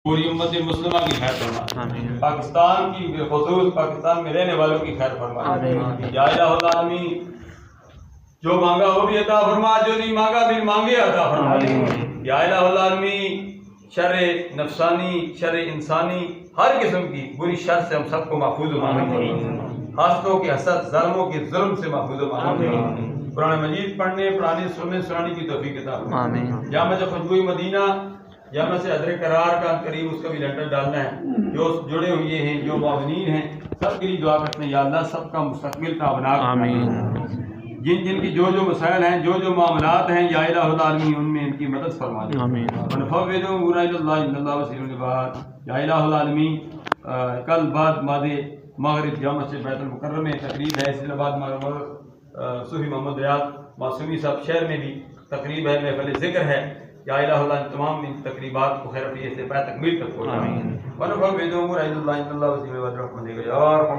پوری امت مسلمہ کی خیر فرما، پاکستان کی بالخصوص پاکستان میں رہنے والوں کی خیر فرما، یا الہ العالمین جو مانگا وہ بھی عطا فرما، جو نہیں مانگا بھی مانگے عطا فرما، یا الہ العالمین شر نفسانی شر انسانی ہر قسم کی بری شر سے ہم سب کو محفوظ و محفوظ، حاسدوں کے حسد ظالموں کے ظلم سے محفوظ و محفوظ، قرآن مجید پڑھنے پڑھانے سننے سنانے کی توفیق عطا فرما، جامع خوشبوئی مدینہ جامع سے ادر قرار کا قریب اس کا بھی لینٹر ڈالنا ہے، جو جڑے ہوئے ہیں جو معاونین ہیں سب کے لیے دعا کرتے ہیں، یا اللہ سب کا مستقبل کا بنا، جن جن کی جو مسائل ہیں جو معاملات ہیں یا الہ العالمین ان میں ان کی مدد فرما دے، ونفوض امور الی اللہ ان اللہ بصیر بالعباد، یا الہ العالمین کل بعد مغرب جامع سے بیت المکرم میں تقریب ہے، اس کے بعد صوفی محمد ریاض معصومی صاحب شہر میں بھی تقریب ہے، محفل ذکر ہے، یا الہ اللہ تمام ان تقریبات کو خیر عافیت سے پائے تکمیل تک پہنچائیں، ونفوض امور الی اللہ ان اللہ بصیر بالعباد۔